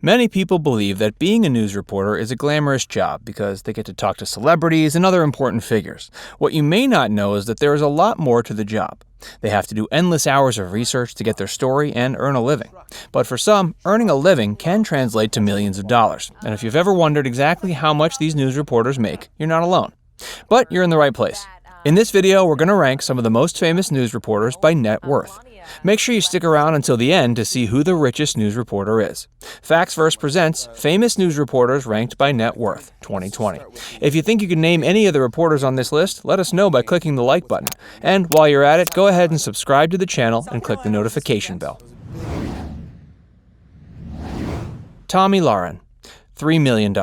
Many people believe that being a news reporter is a glamorous job because they get to talk to celebrities and other important figures. What you may not know is that there is a lot more to the job. They have to do endless hours of research to get their story and earn a living. But for some, earning a living can translate to millions of dollars. And if you've ever wondered exactly how much these news reporters make, you're not alone. But you're in the right place. In this video, we're going to rank some of the most famous news reporters by net worth. Make sure you stick around until the end to see who the richest news reporter is. Facts Verse presents Famous News Reporters Ranked by Net Worth 2020. If you think you can name any of the reporters on this list, let us know by clicking the like button. And while you're at it, go ahead and subscribe to the channel and click the notification bell. Tomi LAHREN, $3 million.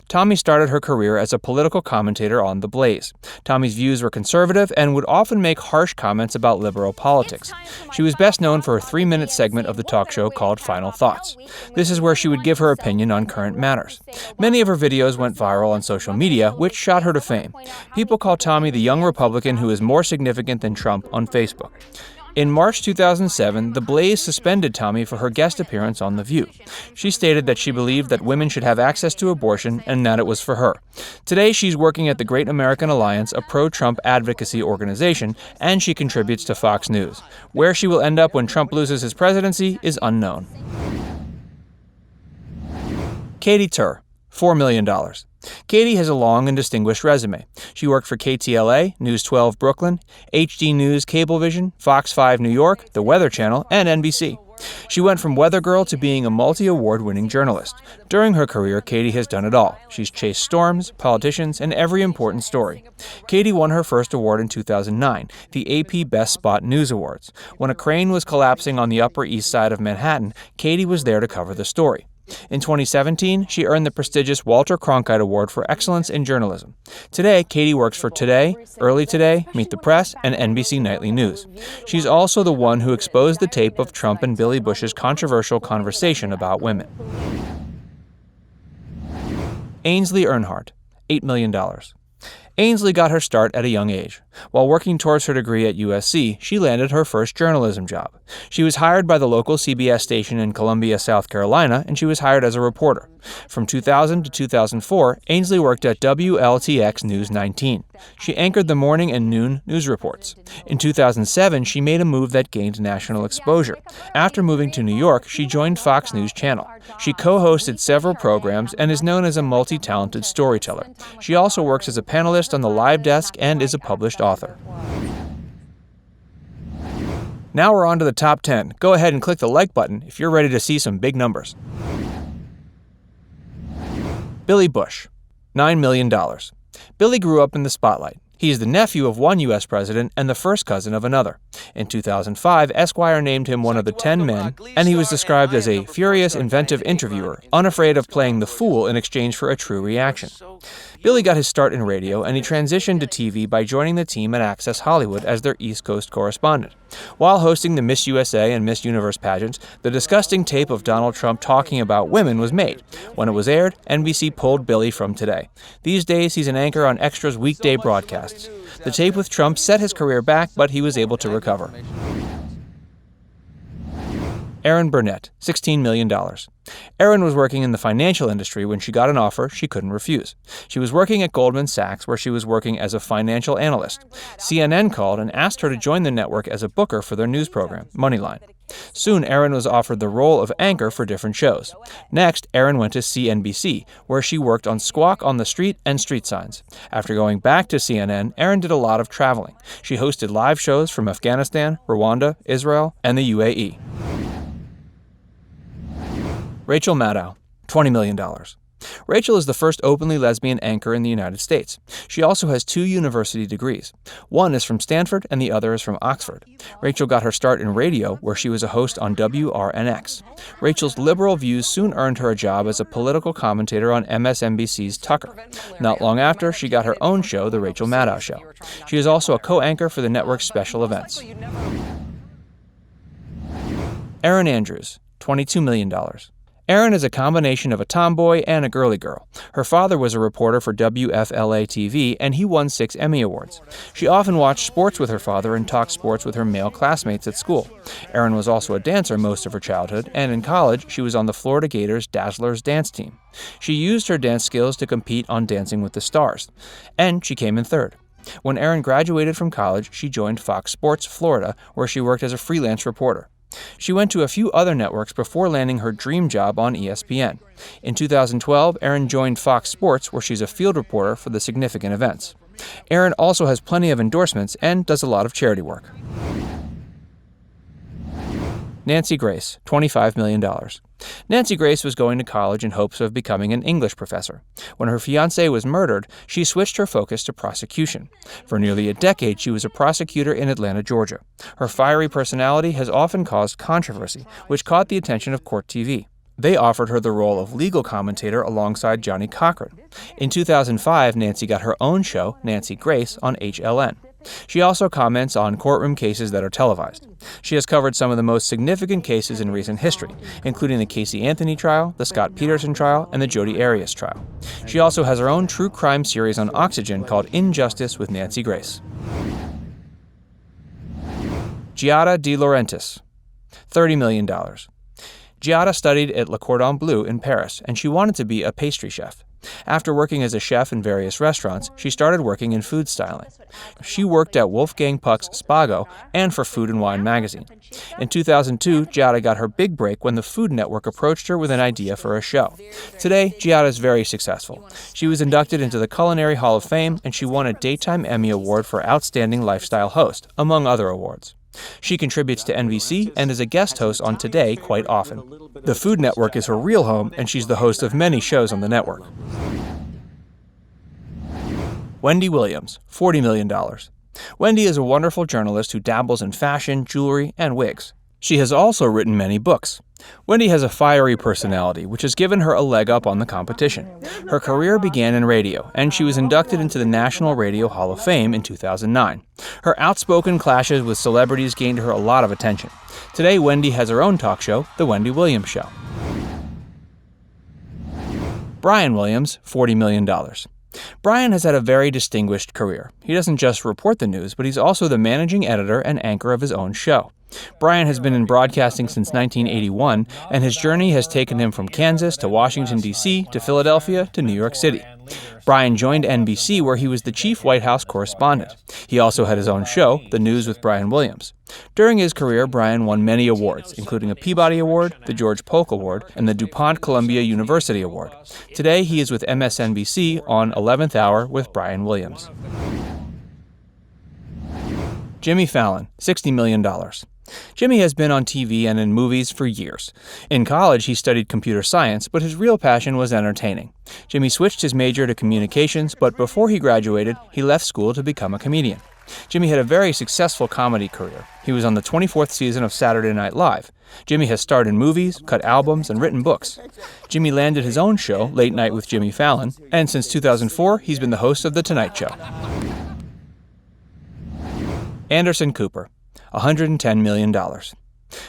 Tomi started her career as a political commentator on The Blaze. Tomi's views were conservative and would often make harsh comments about liberal politics. She was best known for a 3-minute segment of the talk show called Final Thoughts. This is where she would give her opinion on current matters. Many of her videos went viral on social media, which shot her to fame. People call Tomi the young Republican who is more significant than Trump on Facebook. In March 2007, The Blaze suspended Tomi for her guest appearance on The View. She stated that she believed that women should have access to abortion and that it was for her. Today, she's working at the Great American Alliance, a pro-Trump advocacy organization, and she contributes to Fox News. Where she will end up when Trump loses his presidency is unknown. KATY, $4 million. KATY has a long and distinguished resume. She worked for KTLA, News 12 Brooklyn, HD News Cablevision, Fox 5 New York, The Weather Channel, and NBC. She went from weather girl to being a multi-award-winning journalist. During her career, KATY has done it all. She's chased storms, politicians, and every important story. KATY won her first award in 2009, the AP Best Spot News Awards. When a crane was collapsing on the Upper East Side of Manhattan, KATY was there to cover the story. In 2017, she earned the prestigious Walter Cronkite Award for Excellence in Journalism. Today, KATY works for Today, Early Today, Meet the Press, and NBC Nightly News. She's also the one who exposed the tape of Trump and Billy Bush's controversial conversation about women. AINSLEY EARNHARDT, $8 million. AINSLEY got her start at a young age. While working towards her degree at USC, she landed her first journalism job. She was hired by the local CBS station in Columbia, South Carolina, and she was hired as a reporter. From 2000 to 2004, AINSLEY worked at WLTX News 19. She anchored the morning and noon news reports. In 2007, she made a move that gained national exposure. After moving to New York, she joined Fox News Channel. She co-hosted several programs and is known as a multi-talented storyteller. She also works as a panelist on the Live Desk and is a published author. Now we're on to the top 10. Go ahead and click the like button if you're ready to see some big numbers. Billy Bush, $9 million. Billy grew up in the spotlight. He is the nephew of one U.S. president and the first cousin of another. In 2005, Esquire named him one of the 10 men, and he was described as a furious, inventive interviewer, unafraid of playing the fool in exchange for a true reaction. Billy got his start in radio, and he transitioned to TV by joining the team at Access Hollywood as their East Coast correspondent. While hosting the Miss USA and Miss Universe pageants, the disgusting tape of Donald Trump talking about women was made. When it was aired, NBC pulled Billy from Today. These days, he's an anchor on Extra's weekday broadcasts. The tape with Trump set his career back, but he was able to recover. ERIN BURNETT, $16 million. ERIN was working in the financial industry when she got an offer she couldn't refuse. She was working at Goldman Sachs, where she was working as a financial analyst. CNN called and asked her to join the network as a booker for their news program, Moneyline. Soon, ERIN was offered the role of anchor for different shows. Next, ERIN went to CNBC, where she worked on Squawk on the Street and Street Signs. After going back to CNN, ERIN did a lot of traveling. She hosted live shows from Afghanistan, Rwanda, Israel, and the UAE. Rachel Maddow, $20 million. Rachel is the first openly lesbian anchor in the United States. She also has 2 university degrees. One is from Stanford and the other is from Oxford. Rachel got her start in radio, where she was a host on WRNX. Rachel's liberal views soon earned her a job as a political commentator on MSNBC's Tucker. Not long after, she got her own show, The Rachel Maddow Show. She is also a co-anchor for the network's special events. Erin Andrews, $22 million. ERIN is a combination of a tomboy and a girly girl. Her father was a reporter for WFLA-TV, and he won 6 Emmy Awards. She often watched sports with her father and talked sports with her male classmates at school. ERIN was also a dancer most of her childhood, and in college, she was on the Florida Gators Dazzlers dance team. She used her dance skills to compete on Dancing with the Stars, and she came in third. When ERIN graduated from college, she joined Fox Sports Florida, where she worked as a freelance reporter. She went to a few other networks before landing her dream job on ESPN. In 2012, ERIN joined Fox Sports, where she's a field reporter for the significant events. ERIN also has plenty of endorsements and does a lot of charity work. Nancy Grace, $25 million. Nancy Grace was going to college in hopes of becoming an English professor. When her fiancé was murdered, she switched her focus to prosecution. For nearly a decade, she was a prosecutor in Atlanta, Georgia. Her fiery personality has often caused controversy, which caught the attention of Court TV. They offered her the role of legal commentator alongside Johnny Cochran. In 2005, Nancy got her own show, Nancy Grace, on HLN. She also comments on courtroom cases that are televised. She has covered some of the most significant cases in recent history, including the Casey Anthony trial, the Scott Peterson trial, and the Jodi Arias trial. She also has her own true crime series on Oxygen called Injustice with Nancy Grace. GIADA de Laurentiis, $30 million. GIADA studied at Le Cordon Bleu in Paris, and she wanted to be a pastry chef. After working as a chef in various restaurants, she started working in food styling. She worked at Wolfgang Puck's Spago and for Food and Wine magazine. In 2002, GIADA got her big break when the Food Network approached her with an idea for a show. Today, GIADA is very successful. She was inducted into the Culinary Hall of Fame, and she won a Daytime Emmy Award for Outstanding Lifestyle Host, among other awards. She contributes to NBC and is a guest host on Today quite often. The Food Network is her real home, and she's the host of many shows on the network. Wendy Williams, $40 million. Wendy is a wonderful journalist who dabbles in fashion, jewelry, and wigs. She has also written many books. Wendy has a fiery personality, which has given her a leg up on the competition. Her career began in radio, and she was inducted into the National Radio Hall of Fame in 2009. Her outspoken clashes with celebrities gained her a lot of attention. Today, Wendy has her own talk show, The Wendy Williams Show. Brian Williams, $40 million. Brian has had a very distinguished career. He doesn't just report the news, but he's also the managing editor and anchor of his own show. Brian has been in broadcasting since 1981, and his journey has taken him from Kansas to Washington, D.C., to Philadelphia, to New York City. Brian joined NBC, where he was the chief White House correspondent. He also had his own show, The News with Brian Williams. During his career, Brian won many awards, including a Peabody Award, the George Polk Award, and the DuPont Columbia University Award. Today, he is with MSNBC on 11th Hour with Brian Williams. Jimmy Fallon, $60 million. Jimmy has been on TV and in movies for years. In college, he studied computer science, but his real passion was entertaining. Jimmy switched his major to communications, but before he graduated, he left school to become a comedian. Jimmy had a very successful comedy career. He was on the 24th season of Saturday Night Live. Jimmy has starred in movies, cut albums, and written books. Jimmy landed his own show, Late Night with Jimmy Fallon, and since 2004, he's been the host of The Tonight Show. Anderson Cooper, $110 million.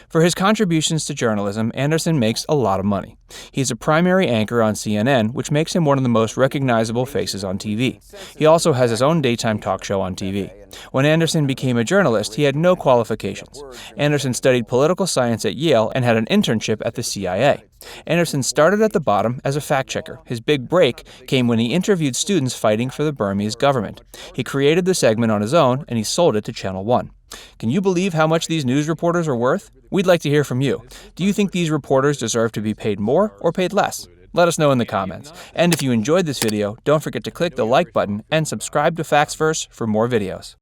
For his contributions to journalism, Anderson makes a lot of money. He's a primary anchor on CNN, which makes him one of the most recognizable faces on TV. He also has his own daytime talk show on TV. When Anderson became a journalist, he had no qualifications. Anderson studied political science at Yale and had an internship at the CIA. Anderson started at the bottom as a fact-checker. His big break came when he interviewed students fighting for the Burmese government. He created the segment on his own, and he sold it to Channel 1. Can you believe how much these news reporters are worth? We'd like to hear from you. Do you think these reporters deserve to be paid more or paid less? Let us know in the comments. And if you enjoyed this video, don't forget to click the like button and subscribe to Facts Verse for more videos.